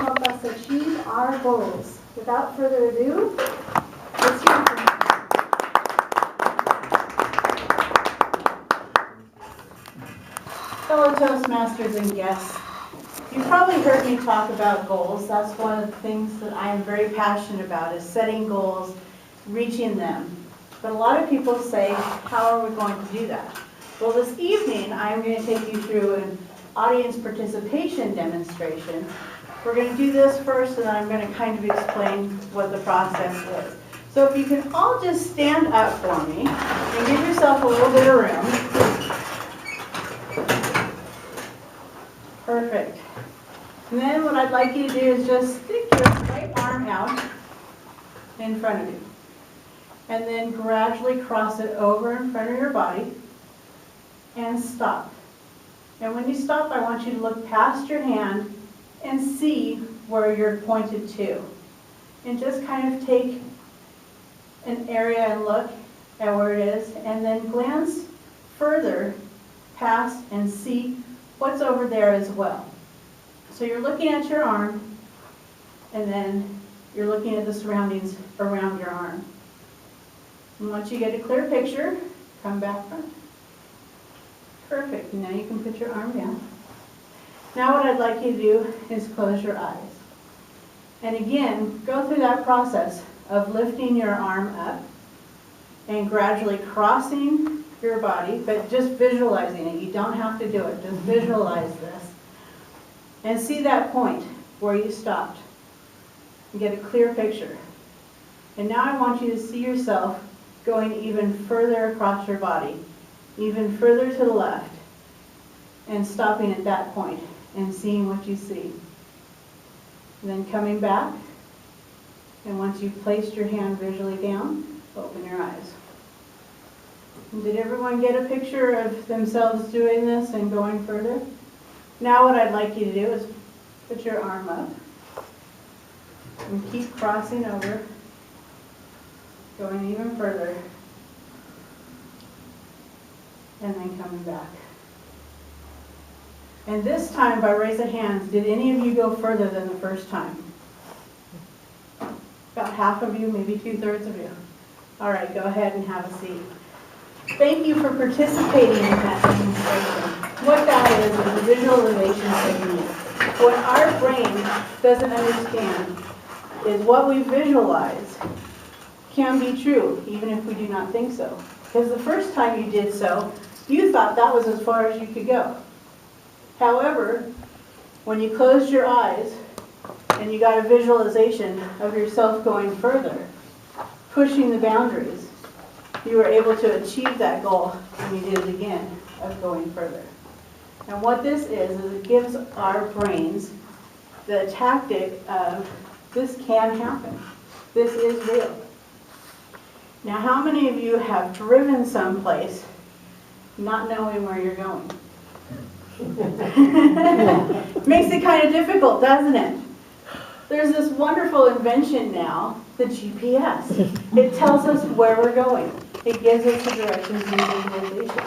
help us achieve our goals. Without further ado, let's hear from you. Fellow Toastmasters and guests, you've probably heard me talk about goals. That's one of the things that I am very passionate about, is setting goals, reaching them. But a lot of people say, how are we going to do that? Well, this evening, I'm going to take you through an audience participation demonstration. We're going to do this first, and then I'm going to kind of explain what the process is. So if you can all just stand up for me and give yourself a little bit of room. Perfect. And then what I'd like you to do is just stick your right arm out in front of you. And then gradually cross it over in front of your body and stop. And when you stop, I want you to look past your hand and see where you're pointed to. And just kind of take an area and look at where it is, and then glance further past and see what's over there as well. So you're looking at your arm, and then you're looking at the surroundings around your arm. And once you get a clear picture, come back front. Perfect. Now you can put your arm down. Now what I'd like you to do is close your eyes. And again, go through that process of lifting your arm up and gradually crossing your body, but just visualizing it. You don't have to do it. Just visualize this. And see that point where you stopped. And get a clear picture. And now I want you to see yourself going even further across your body, even further to the left, and stopping at that point and seeing what you see. And then coming back, and once you've placed your hand visually down, open your eyes. And did everyone get a picture of themselves doing this and going further? Now what I'd like you to do is put your arm up and keep crossing over, going even further, and then coming back. And this time, by raise of hands, did any of you go further than the first time? About half of you, maybe 2/3 of you. All right, go ahead and have a seat. Thank you for participating in that demonstration. What that is a visualization technique. What our brain doesn't understand is what we visualize can be true, even if we do not think so. Because the first time you did so, you thought that was as far as you could go. However, when you closed your eyes and you got a visualization of yourself going further, pushing the boundaries, you were able to achieve that goal, and you did it again, of going further. And what this is it gives our brains the tactic of, this can happen. This is real. Now, how many of you have driven someplace not knowing where you're going? Makes it kind of difficult, doesn't it? There's this wonderful invention now, the GPS. It tells us where we're going. It gives us the directions and visualization.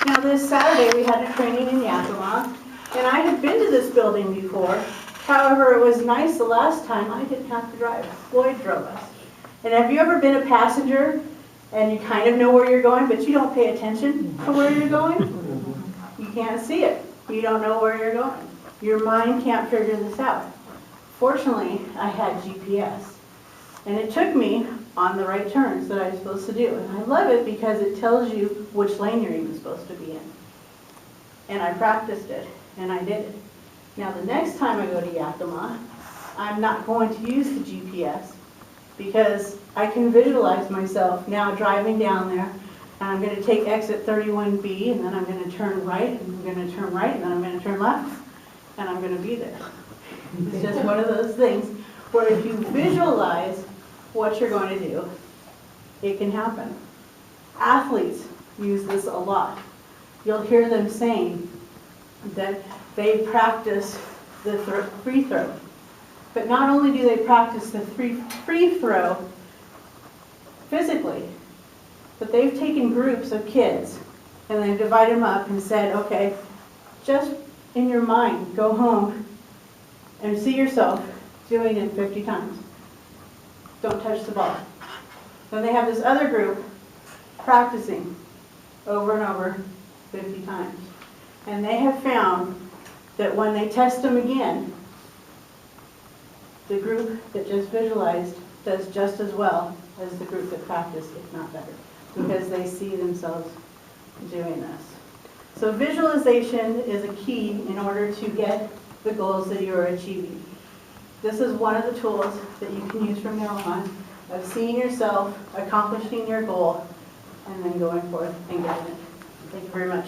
Now, this Saturday we had a training in Yakima, and I had been to this building before. However, it was nice the last time I didn't have to drive. Floyd drove us. And have you ever been a passenger and you kind of know where you're going, but you don't pay attention to where you're going? You can't see it. You don't know where you're going. Your mind can't figure this out. Fortunately, I had GPS. And it took me on the right turns that I was supposed to do. And I love it because it tells you which lane you're even supposed to be in. And I practiced it, and I did it. Now, the next time I go to Yakima, I'm not going to use the GPS because I can visualize myself now driving down there, and I'm going to take exit 31B, and then I'm going to turn right, and I'm going to turn right, and then I'm going to turn left, and I'm going to be there. It's just one of those things where if you visualize what you're going to do, it can happen. Athletes use this a lot. You'll hear them saying that they practice the free throw. But not only do they practice the free throw physically, but they've taken groups of kids and they've divided them up and said, okay, just in your mind, go home and see yourself doing it 50 times. Don't touch the ball. Then they have this other group practicing over and over 50 times. And they have found that when they test them again, the group that just visualized does just as well as the group that practiced, if not better, because they see themselves doing this. So visualization is a key in order to get the goals that you are achieving. This is one of the tools that you can use from now on of seeing yourself accomplishing your goal and then going forth and getting it. Thank you very much.